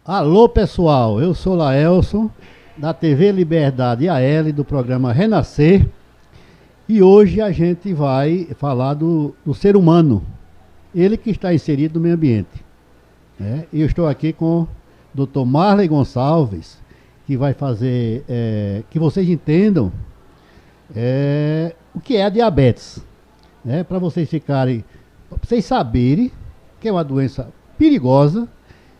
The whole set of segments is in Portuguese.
Alô pessoal, eu sou Laelson, da TV Liberdade AL, do programa Renascer, e hoje a gente vai falar do ser humano, ele que está inserido no meio ambiente. Né? E eu estou aqui com o Dr. Marley Gonçalves, que vai fazer que vocês entendam o que é a diabetes, né? Para vocês ficarem, pra vocês saberem que é uma doença perigosa,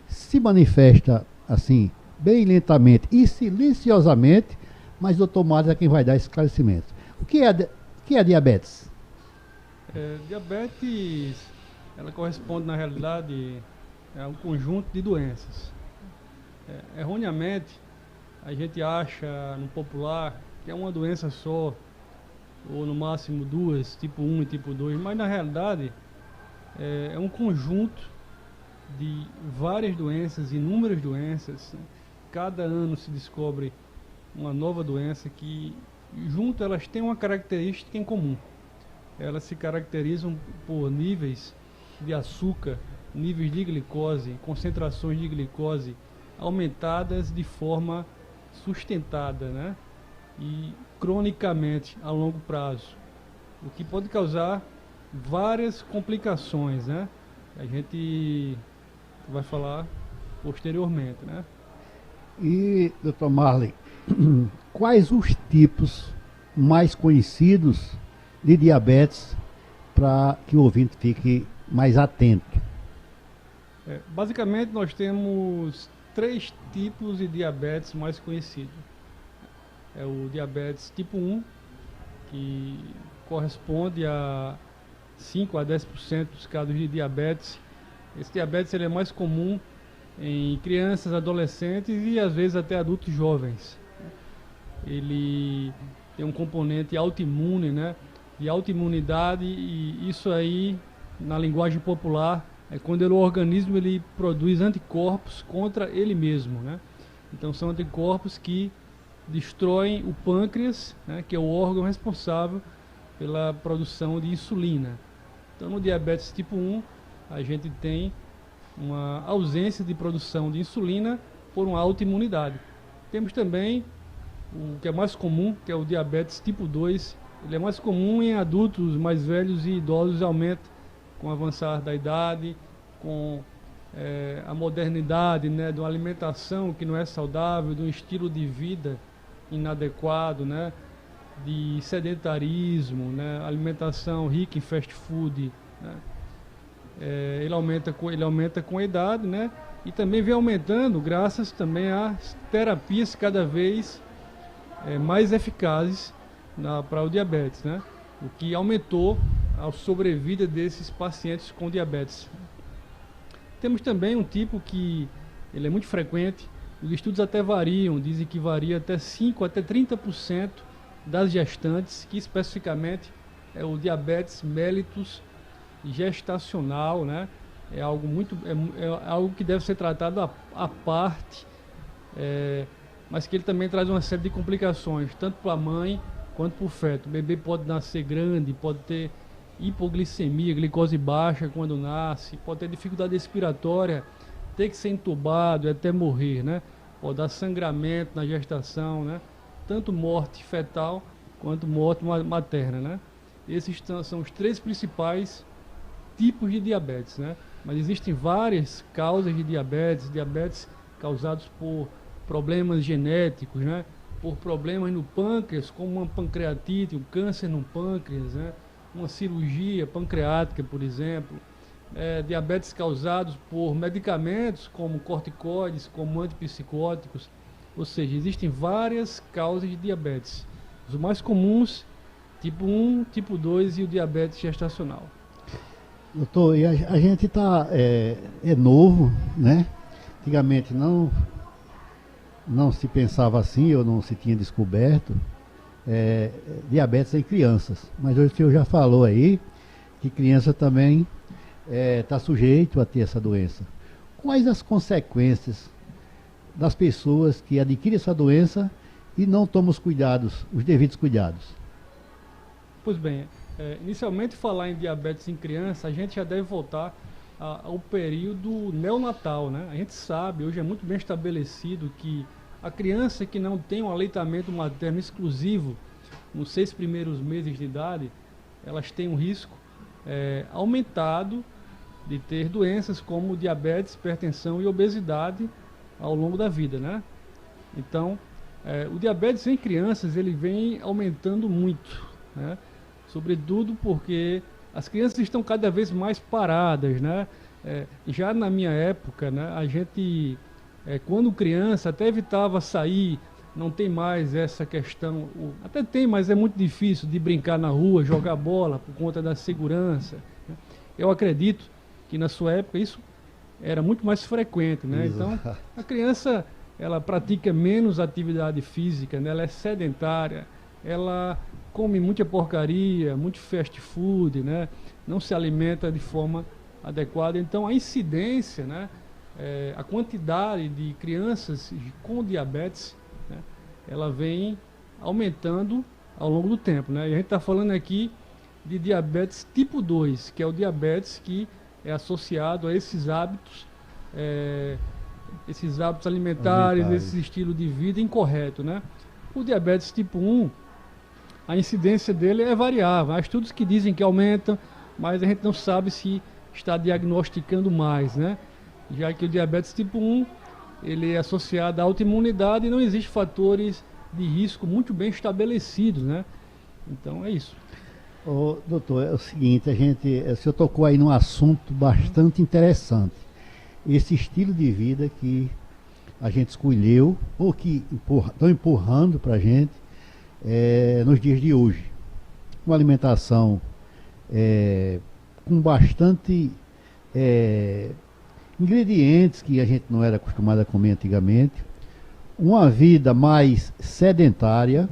se manifesta assim, bem lentamente e silenciosamente, mas o Dr. Marley é quem vai dar esclarecimento. O que é a diabetes? Diabetes, ela corresponde na realidade a um conjunto de doenças. Erroneamente, a gente acha no popular que é uma doença só, ou no máximo duas, tipo 1 e tipo 2, mas na realidade é um conjunto de várias doenças, inúmeras doenças. Né? Cada ano se descobre uma nova doença que, junto, elas têm uma característica em comum. Elas se caracterizam por níveis de açúcar, níveis de glicose, concentrações de glicose aumentadas de forma sustentada, né? E cronicamente a longo prazo, o que pode causar várias complicações, né? A gente vai falar posteriormente, né? E, Dr. Marley, quais os tipos mais conhecidos de diabetes para que o ouvinte fique mais atento? Basicamente nós temos três tipos de diabetes mais conhecidos. É o diabetes tipo 1, que corresponde a 5 a 10% dos casos de diabetes. Esse diabetes ele é mais comum em crianças, adolescentes e às vezes até adultos jovens. Ele tem um componente autoimune, né? De autoimunidade, e isso aí, na linguagem popular, é quando o organismo ele produz anticorpos contra ele mesmo, né? Então são anticorpos que destroem o pâncreas, né, que é o órgão responsável pela produção de insulina. Então no diabetes tipo 1, a gente tem uma ausência de produção de insulina por uma autoimunidade. Temos também o que é mais comum, que é o diabetes tipo 2. Ele é mais comum em adultos mais velhos e idosos, aumenta com o avançar da idade, com a modernidade, né, de uma alimentação que não é saudável, de um estilo de vida inadequado, né, de sedentarismo, né, alimentação rica em fast food, né. Ele aumenta com a idade, né, e também vem aumentando graças também às terapias cada vez mais eficazes para o diabetes, né, o que aumentou a sobrevida desses pacientes com diabetes. Temos também um tipo que ele é muito frequente, os estudos até variam, dizem que varia até 5 até 30% das gestantes, que especificamente é o diabetes mellitus gestacional, né? É algo é algo que deve ser tratado à parte, mas que ele também traz uma série de complicações, tanto para a mãe quanto para o feto. O bebê pode nascer grande, pode ter hipoglicemia, glicose baixa quando nasce, pode ter dificuldade respiratória, ter que ser entubado até morrer, né? Pode dar sangramento na gestação, né? Tanto morte fetal quanto morte materna, né? Esses são os três principais tipos de diabetes, né? Mas existem várias causas de diabetes, diabetes causados por problemas genéticos, né? Por problemas no pâncreas, como uma pancreatite, um câncer no pâncreas, né? Uma cirurgia pancreática, por exemplo. Diabetes causados por medicamentos como corticoides, como antipsicóticos. Ou seja, existem várias causas de diabetes. Os mais comuns, tipo 1, tipo 2 e o diabetes gestacional. Doutor, e a gente é novo, né? Antigamente não se pensava assim, ou não se tinha descoberto diabetes em crianças. Mas hoje o senhor já falou aí que criança também está sujeito a ter essa doença. Quais as consequências das pessoas que adquirem essa doença e não tomam os devidos cuidados? Pois bem, inicialmente falar em diabetes em criança, a gente já deve voltar ao período neonatal, né? A gente sabe, hoje é muito bem estabelecido que a criança que não tem um aleitamento materno exclusivo nos 6 primeiros meses de idade, elas têm um risco aumentado de ter doenças como diabetes, hipertensão e obesidade ao longo da vida, né? Então, o diabetes em crianças ele vem aumentando muito, né? Sobretudo porque as crianças estão cada vez mais paradas, né? Já na minha época, né, a gente, quando criança, até evitava sair, não tem mais essa questão, até tem, mas é muito difícil de brincar na rua, jogar bola por conta da segurança, né? Eu acredito que na sua época isso era muito mais frequente, né? Então, a criança, ela pratica menos atividade física, né? Ela é sedentária, ela come muita porcaria, muito fast food, né? Não se alimenta de forma adequada. Então, a incidência, né? A quantidade de crianças com diabetes, né? Ela vem aumentando ao longo do tempo, né? E a gente está falando aqui de diabetes tipo 2, que é o diabetes que é associado a esses hábitos alimentares, esse estilo de vida incorreto, né? O diabetes tipo 1, a incidência dele é variável. Há estudos que dizem que aumenta, mas a gente não sabe se está diagnosticando mais, né? Já que o diabetes tipo 1, ele é associado à autoimunidade e não existem fatores de risco muito bem estabelecidos, né? Então é isso. Ô, doutor, é o seguinte, o senhor tocou aí num assunto bastante interessante. Esse estilo de vida que a gente escolheu, ou que estão empurrando para a gente nos dias de hoje. Uma alimentação com bastante ingredientes que a gente não era acostumado a comer antigamente. Uma vida mais sedentária.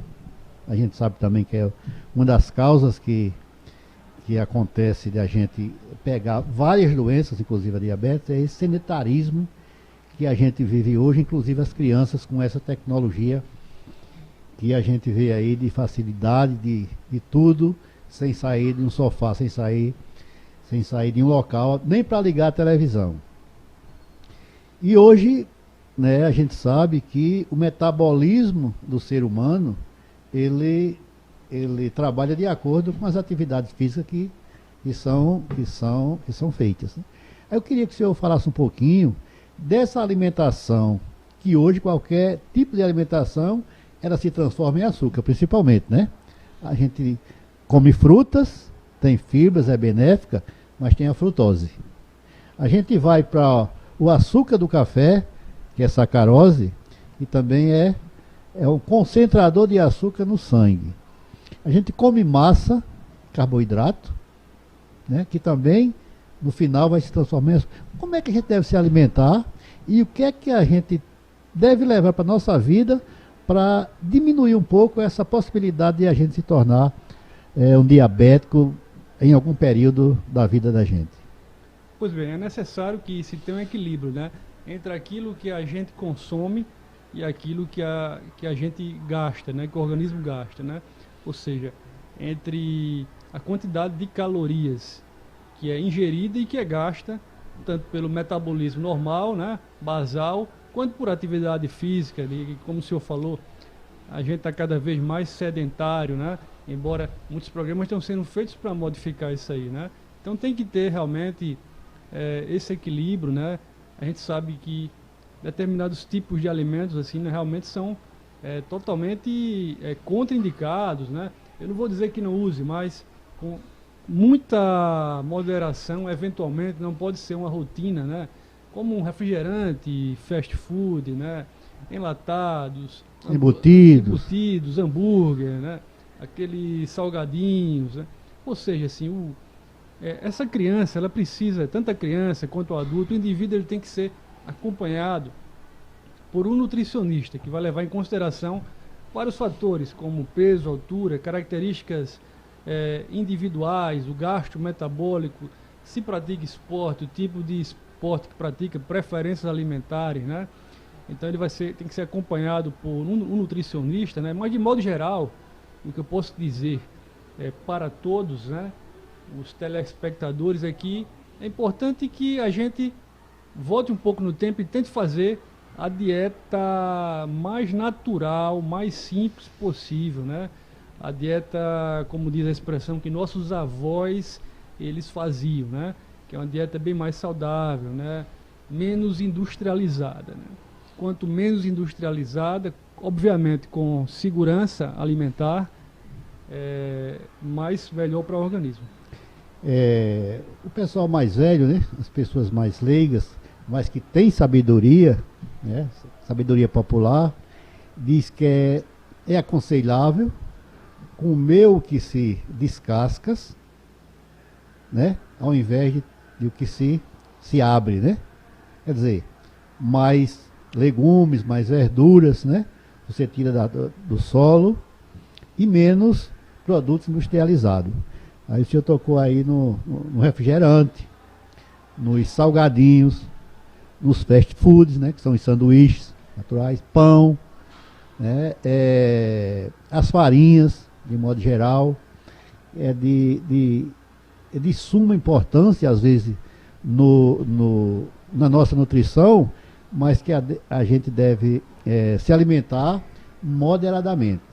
A gente sabe também que é uma das causas que acontece de a gente pegar várias doenças, inclusive a diabetes, é esse sedentarismo que a gente vive hoje, inclusive as crianças com essa tecnologia que a gente vê aí de facilidade de tudo, sem sair de um sofá, sem sair de um local, nem para ligar a televisão. E hoje, né, a gente sabe que o metabolismo do ser humano, ele trabalha de acordo com as atividades físicas que são feitas, né? Eu queria que o senhor falasse um pouquinho dessa alimentação, que hoje qualquer tipo de alimentação, ela se transforma em açúcar, principalmente, né? A gente come frutas, tem fibras, é benéfica, mas tem a frutose. A gente vai para o açúcar do café, que é sacarose, e também é um concentrador de açúcar no sangue. A gente come massa, carboidrato, né, que também no final vai se transformar em açúcar. Como é que a gente deve se alimentar e o que é que a gente deve levar para a nossa vida para diminuir um pouco essa possibilidade de a gente se tornar um diabético em algum período da vida da gente? Pois bem, é necessário que se tenha um equilíbrio, né, entre aquilo que a gente consome e aquilo que a gente gasta, né, que o organismo gasta, né? Ou seja, entre a quantidade de calorias que é ingerida e que é gasta, tanto pelo metabolismo normal, né, basal, quanto por atividade física, como o senhor falou, a gente está cada vez mais sedentário, né? Embora muitos programas estão sendo feitos para modificar isso aí, né? Então tem que ter realmente esse equilíbrio, né? A gente sabe que determinados tipos de alimentos assim, né, realmente são totalmente contraindicados, né? Eu não vou dizer que não use, mas com muita moderação, eventualmente, não pode ser uma rotina, né? Como um refrigerante, fast food, né? Enlatados, embutidos, hambúrguer, né? Aqueles salgadinhos, né? Ou seja, assim, essa criança, ela precisa, tanto a criança quanto o adulto, o indivíduo ele tem que ser acompanhado por um nutricionista que vai levar em consideração vários fatores como peso, altura, características individuais, o gasto metabólico, se pratica esporte, o tipo de esporte que pratica, preferências alimentares, né? Então ele tem que ser acompanhado por um nutricionista, né? Mas de modo geral, o que eu posso dizer para todos, né, os telespectadores aqui, é importante que a gente volte um pouco no tempo e tente fazer a dieta mais natural, mais simples possível, né? A dieta, como diz a expressão, que nossos avós eles faziam, né? Que é uma dieta bem mais saudável, né? Menos industrializada, né? Quanto menos industrializada, obviamente com segurança alimentar, mais melhor para o organismo. O pessoal mais velho, né? As pessoas mais leigas, mas que têm sabedoria, né? Sabedoria popular, diz que é aconselhável comer o que se descascas, né? Ao invés de o que se abre, né? Quer dizer, mais legumes, mais verduras, né? Você tira do solo e menos produtos industrializados. Aí o senhor tocou aí no refrigerante, nos salgadinhos, nos fast foods, né? Que são os sanduíches naturais, pão, né? As farinhas, de modo geral, é de suma importância, às vezes, na nossa nutrição, mas que a gente deve se alimentar moderadamente.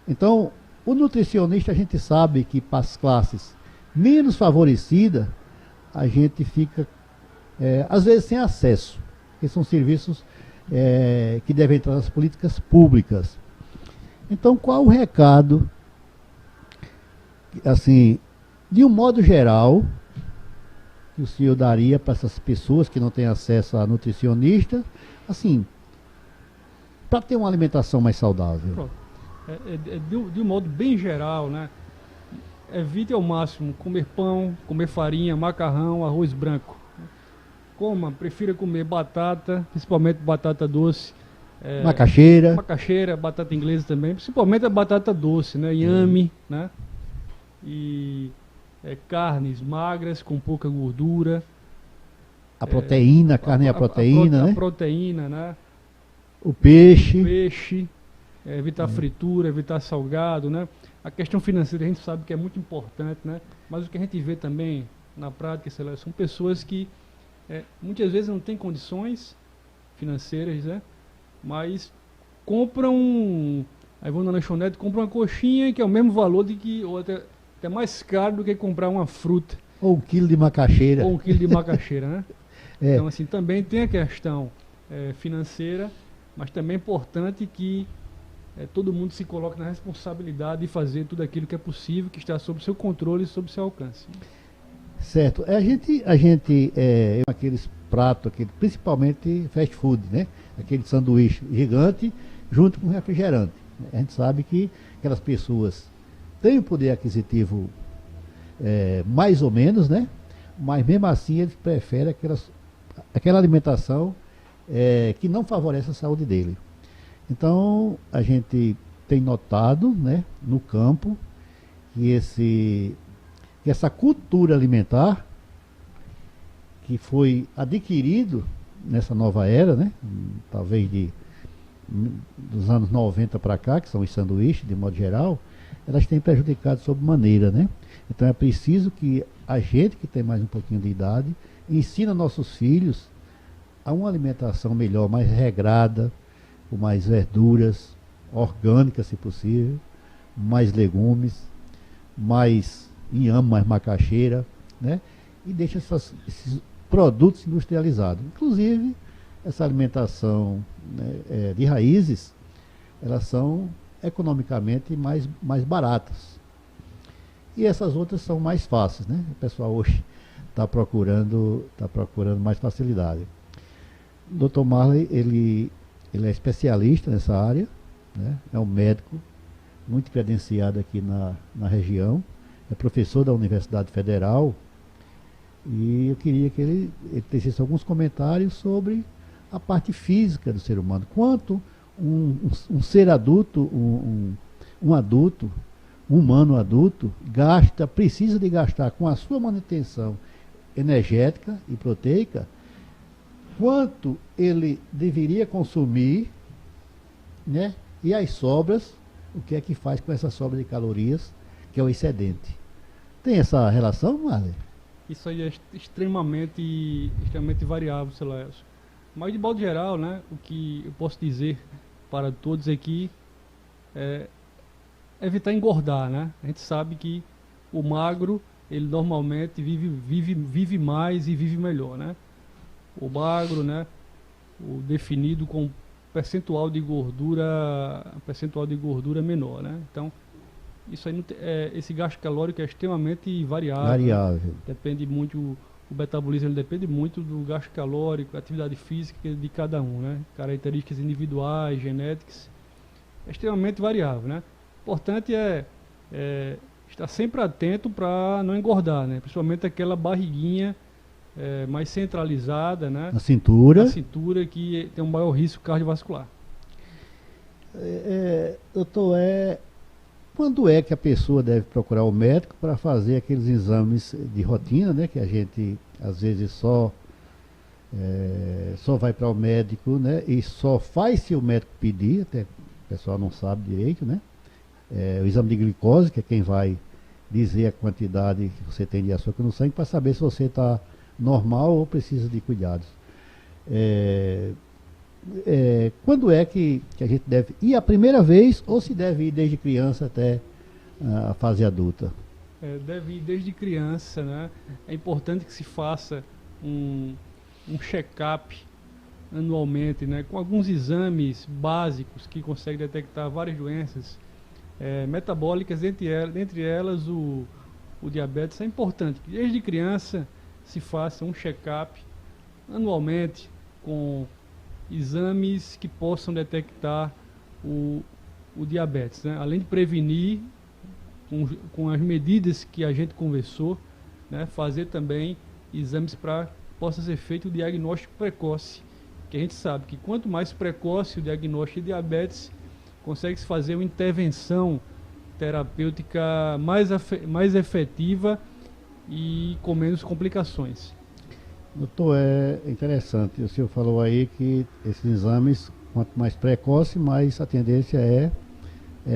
Então, o nutricionista, a gente sabe que para as classes menos favorecidas, a gente fica, às vezes, sem acesso, que são serviços que devem entrar nas políticas públicas. Então, qual o recado, assim, de um modo geral, que o senhor daria para essas pessoas que não têm acesso a nutricionista, assim, para ter uma alimentação mais saudável? Pronto. De um modo bem geral, né? Evite ao máximo comer pão, comer farinha, macarrão, arroz branco. Prefira comer batata, principalmente batata doce. Macaxeira, batata inglesa também, principalmente a batata doce, né? Inhame, né? E carnes magras, com pouca gordura. A proteína, a carne é a proteína, né? A proteína, né? O peixe. Evitar fritura, evitar salgado, né? A questão financeira a gente sabe que é muito importante, né? Mas o que a gente vê também na prática são pessoas que muitas vezes não têm condições financeiras, né? Mas compram, aí vão na lanchonete, compram uma coxinha que é o mesmo valor ou até mais caro do que comprar uma fruta. Ou 1 quilo de macaxeira. Ou 1 quilo de macaxeira, né? Então, assim, também tem a questão financeira, mas também é importante que todo mundo se coloque na responsabilidade de fazer tudo aquilo que é possível, que está sob seu controle e sob seu alcance. Certo. Aqueles pratos, principalmente fast food, né? Aquele sanduíche gigante junto com refrigerante. A gente sabe que aquelas pessoas têm um poder aquisitivo mais ou menos, né? Mas mesmo assim eles preferem aquela alimentação que não favorece a saúde dele. Então, a gente tem notado, né, no campo que essa cultura alimentar que foi adquirido nessa nova era, né, talvez dos anos 90 para cá, que são os sanduíches, de modo geral, elas têm prejudicado sobremaneira, né? Então é preciso que a gente que tem mais um pouquinho de idade ensina nossos filhos a uma alimentação melhor, mais regrada, com mais verduras, orgânicas se possível, mais legumes, mais inhame, mais macaxeira, né? E deixa esses produtos industrializados. Inclusive, essa alimentação, né, de raízes, elas são economicamente mais baratas. E essas outras são mais fáceis, né? O pessoal hoje está procurando mais facilidade. O Dr. Marley, ele é especialista nessa área, né? É um médico muito credenciado aqui na região, é professor da Universidade Federal, e eu queria que ele tecesse alguns comentários sobre a parte física do ser humano. Quanto um ser adulto, um adulto, um humano adulto, precisa de gastar com a sua manutenção energética e proteica, quanto ele deveria consumir, né? E as sobras, o que é que faz com essa sobra de calorias, que é o excedente. Tem essa relação, Marley? Isso aí é extremamente variável, sei lá. Mas de modo geral, né, o que eu posso dizer para todos aqui é evitar engordar, né? A gente sabe que o magro, ele normalmente vive mais e vive melhor, né? O magro, né, o definido com percentual de gordura menor, né? Então, isso aí esse gasto calórico é extremamente variável. Depende muito, o metabolismo ele depende muito do gasto calórico, atividade física de cada um, né? Características individuais, genéticas, é extremamente variável, né? O importante é estar sempre atento para não engordar, né? Principalmente aquela barriguinha mais centralizada, né? Na cintura. Na cintura, que tem um maior risco cardiovascular. Doutor, quando é que a pessoa deve procurar o médico para fazer aqueles exames de rotina, né? Que a gente às vezes só vai para o médico, né? E só faz se o médico pedir, até o pessoal não sabe direito, né? O exame de glicose, que é quem vai dizer a quantidade que você tem de açúcar no sangue para saber se você está normal ou precisa de cuidados. Quando é que a gente deve ir a primeira vez ou se deve ir desde criança até a fase adulta? Deve ir desde criança, né? É importante que se faça um check-up anualmente, né? Com alguns exames básicos que conseguem detectar várias doenças metabólicas, dentre elas o diabetes. É importante que desde criança se faça um check-up anualmente com exames que possam detectar o diabetes, né? Além de prevenir com as medidas que a gente conversou, né? Fazer também exames para que possa ser feito o diagnóstico precoce, que a gente sabe que quanto mais precoce o diagnóstico de diabetes, consegue-se fazer uma intervenção terapêutica mais efetiva e com menos complicações. Doutor, é interessante. O senhor falou aí que esses exames, quanto mais precoce, mais a tendência é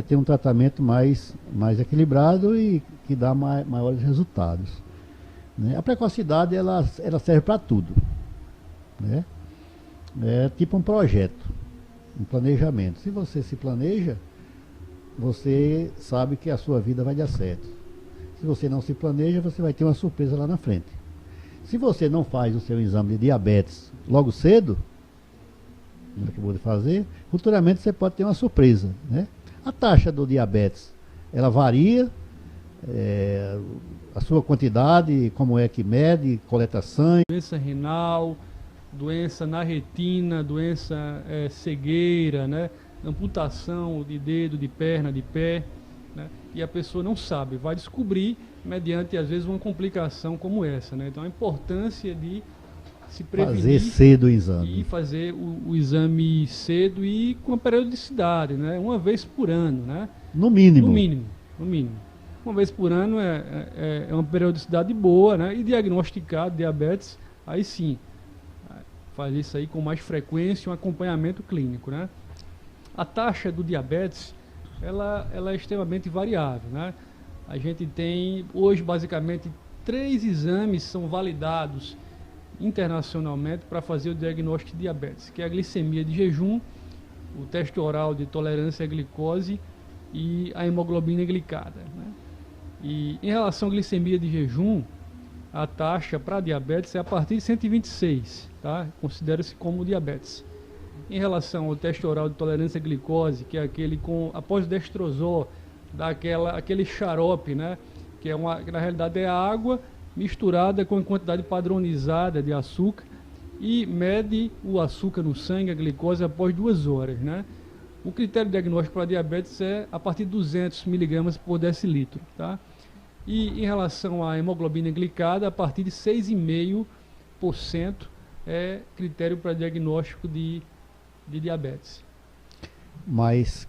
ter um tratamento mais equilibrado e que dá maiores resultados, né? A precocidade ela serve para tudo, né? É tipo um projeto, um planejamento. Se você se planeja, você sabe que a sua vida vai dar certo. Se você não se planeja, você vai ter uma surpresa lá na frente. Se você não faz o seu exame de diabetes logo cedo, como acabou de fazer, futuramente você pode ter uma surpresa, né? A taxa do diabetes, ela varia, a sua quantidade, como é que mede, coleta sangue. Doença renal, doença na retina, doença cegueira, né? Amputação de dedo, de perna, de pé, né? E a pessoa não sabe, vai descobrir mediante às vezes uma complicação como essa, né? Então a importância de se prevenir, fazer cedo o exame e fazer o exame cedo e com a periodicidade, né? Uma vez por ano, né? No mínimo. No mínimo. Uma vez por ano é uma periodicidade boa, né? E diagnosticar diabetes, aí sim, fazer isso aí com mais frequência, um acompanhamento clínico, né? A taxa do diabetes, ela é extremamente variável, né? A gente tem hoje basicamente 3 exames são validados internacionalmente para fazer o diagnóstico de diabetes, que é a glicemia de jejum, o teste oral de tolerância à glicose e a hemoglobina glicada, né? E em relação à glicemia de jejum, a taxa para diabetes é a partir de 126, tá? Considera-se como diabetes. Em relação ao teste oral de tolerância à glicose, que é aquele após o dextrosol, dá aquele xarope, né? Que na realidade é a água misturada com a quantidade padronizada de açúcar e mede o açúcar no sangue, a glicose, após 2 horas, né? O critério diagnóstico para diabetes é a partir de 200 mg por decilitro, tá? E em relação à hemoglobina glicada, a partir de 6,5% é critério para diagnóstico de diabetes. Mas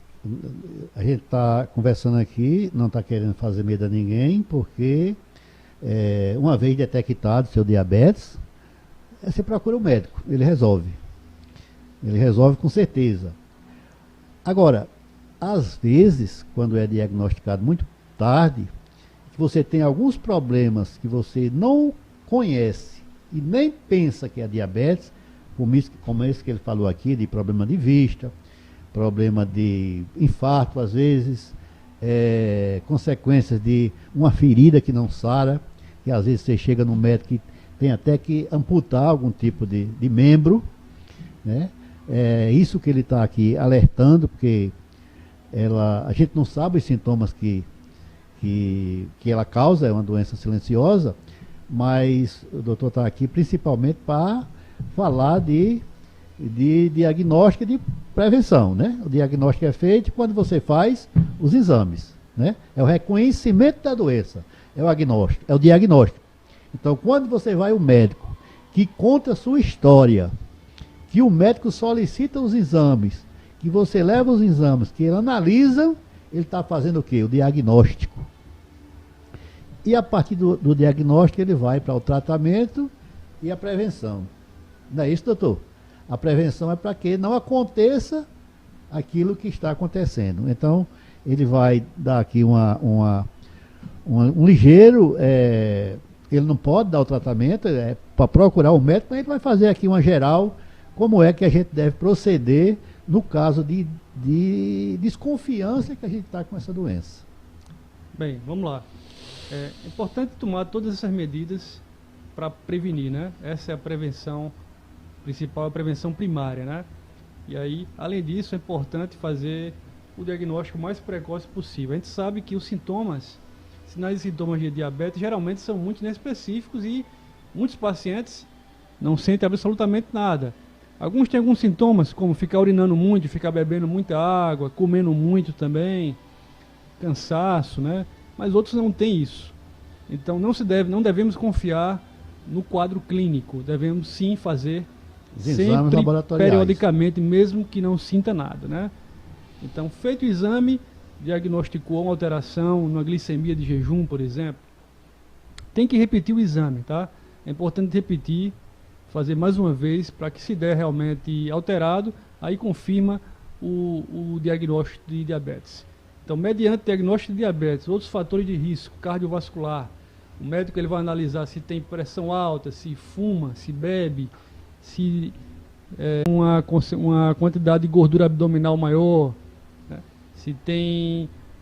a gente está conversando aqui, não está querendo fazer medo a ninguém, porque uma vez detectado seu diabetes, você procura o médico, ele resolve. Ele resolve com certeza. Agora, às vezes, quando é diagnosticado muito tarde, que você tem alguns problemas que você não conhece e nem pensa que é diabetes, como esse que ele falou aqui, de problema de vista, problema de infarto às vezes, consequências de uma ferida que não sara, que às vezes você chega no médico e tem até que amputar algum tipo de membro, né? É isso que ele está aqui alertando, porque a gente não sabe os sintomas que ela causa, é uma doença silenciosa, mas o doutor está aqui principalmente para falar de diagnóstico e de prevenção, né? O diagnóstico é feito quando você faz os exames, né? É o reconhecimento da doença, é o diagnóstico. Então, quando você vai ao médico, que conta a sua história, que o médico solicita os exames, que você leva os exames, que ele analisa, ele está fazendo o quê? O diagnóstico. E a partir do diagnóstico ele vai para o tratamento e a prevenção. Não é isso, doutor? A prevenção é para que não aconteça aquilo que está acontecendo. Então, ele vai dar aqui um ligeiro... ele não pode dar o tratamento, para procurar o médico, mas ele vai fazer aqui uma geral, como é que a gente deve proceder no caso de desconfiança que a gente está com essa doença. Bem, vamos lá. É importante tomar todas essas medidas para prevenir, né? Essa é a prevenção principal, a prevenção primária, né? E aí, além disso, é importante fazer o diagnóstico mais precoce possível. A gente sabe que os sinais e sintomas de diabetes geralmente são muito inespecíficos e muitos pacientes não sentem absolutamente nada. Alguns têm alguns sintomas, como ficar urinando muito, ficar bebendo muita água, comendo muito também, cansaço, né? Mas outros não têm isso. Então não devemos confiar no quadro clínico, devemos sim fazer sempre, periodicamente, mesmo que não sinta nada, né? Então, feito o exame, diagnosticou uma alteração na glicemia de jejum, por exemplo, tem que repetir o exame, tá? É importante repetir, fazer mais uma vez, para que se der realmente alterado, aí confirma o diagnóstico de diabetes. Então, mediante diagnóstico de diabetes, outros fatores de risco cardiovascular, o médico ele vai analisar se tem pressão alta, se fuma, se bebe, se uma quantidade de gordura abdominal maior, né? Se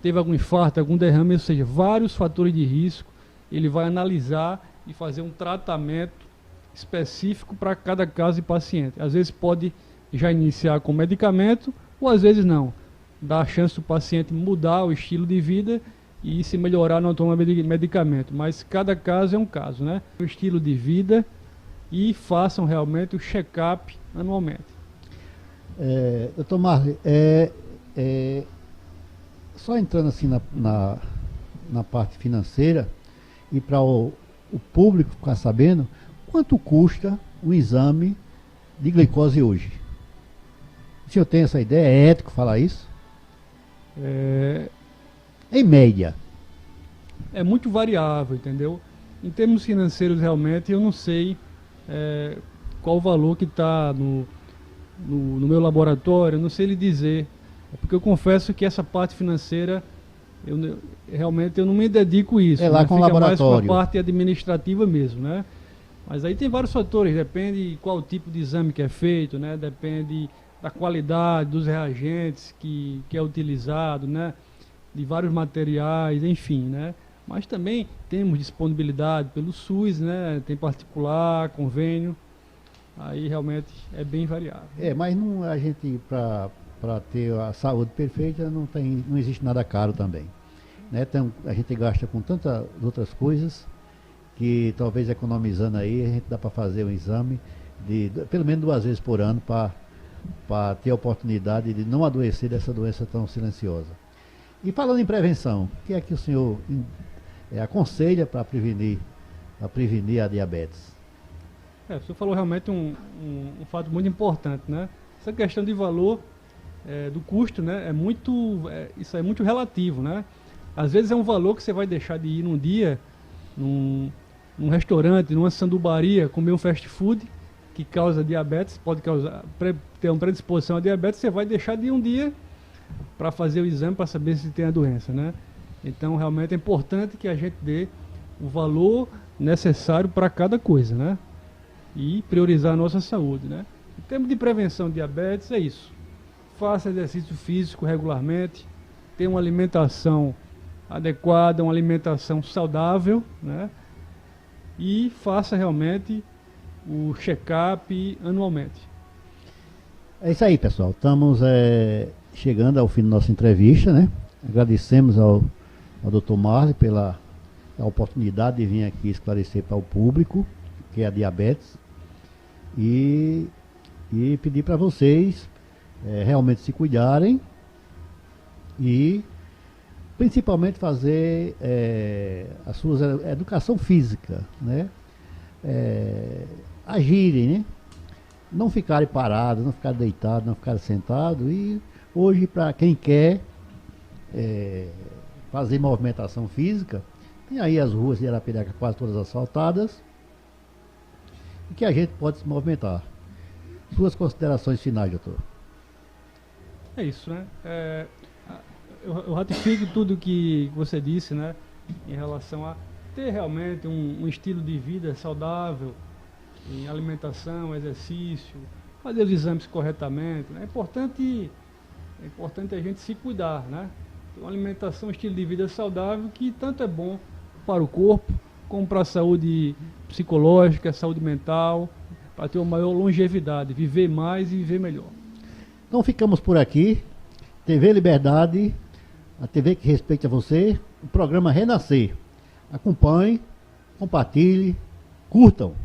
teve algum infarto, algum derrame, ou seja, vários fatores de risco, ele vai analisar e fazer um tratamento específico para cada caso de paciente. Às vezes pode já iniciar com medicamento, ou às vezes não. Dá a chance do paciente mudar o estilo de vida e se melhorar não tomar medicamento. Mas cada caso é um caso, né? O estilo de vida e façam realmente o check-up anualmente. Doutor Marley, só entrando assim na parte financeira e para o público ficar sabendo, quanto custa um exame de glicose hoje? O senhor tem essa ideia? É ético falar isso? Em média. É muito variável, entendeu? Em termos financeiros, realmente, eu não sei qual o valor que está no meu laboratório, eu não sei lhe dizer. Porque eu confesso que essa parte financeira, realmente eu não me dedico a isso. É lá com o laboratório. Fica mais com a parte administrativa mesmo, né? Mas aí tem vários fatores, depende qual tipo de exame que é feito, né? Depende da qualidade dos reagentes que é utilizado, né? De vários materiais, enfim, né? Mas também temos disponibilidade pelo SUS, né? Tem particular, convênio, aí realmente é bem variável. Mas não, a gente, para ter a saúde perfeita, não existe nada caro também, né? Então, a gente gasta com tantas outras coisas que talvez economizando aí a gente dá para fazer um exame de pelo menos 2 vezes por ano para ter a oportunidade de não adoecer dessa doença tão silenciosa. E falando em prevenção, o que é que o senhor aconselha para prevenir a diabetes? O senhor falou realmente um fato muito importante, né? Essa questão de valor do custo, né? Isso é muito relativo, né? Às vezes é um valor que você vai deixar de ir num dia, num restaurante, numa sandubaria, comer um fast food que causa diabetes, pode ter uma predisposição a diabetes, você vai deixar de ir um dia para fazer o exame para saber se tem a doença, né? Então, realmente é importante que a gente dê o valor necessário para cada coisa, né? E priorizar a nossa saúde, né? Em termos de prevenção de diabetes, é isso. Faça exercício físico regularmente, tenha uma alimentação adequada, uma alimentação saudável, né? E faça realmente o check-up anualmente. É isso aí, pessoal. Estamos chegando ao fim da nossa entrevista, né? Agradecemos ao Dr. Marley pela oportunidade de vir aqui esclarecer para o público que é a diabetes e pedir para vocês realmente se cuidarem e principalmente fazer a sua educação física, né? Agirem, né? Não ficarem parados, não ficarem deitados, não ficarem sentados. E hoje, para quem quer fazer movimentação física, tem aí as ruas de Arapiraca quase todas asfaltadas e que a gente pode se movimentar. Suas considerações finais, doutor? É isso, né? Eu ratifico tudo que você disse, né? Em relação a ter realmente um estilo de vida saudável, em alimentação, exercício, fazer os exames corretamente, né? É importante a gente se cuidar, né? Uma alimentação, um estilo de vida saudável que tanto é bom para o corpo, como para a saúde psicológica, saúde mental, para ter uma maior longevidade, viver mais e viver melhor. Então ficamos por aqui. TV Liberdade, a TV que respeita você, o programa Renascer. Acompanhe, compartilhe, curtam.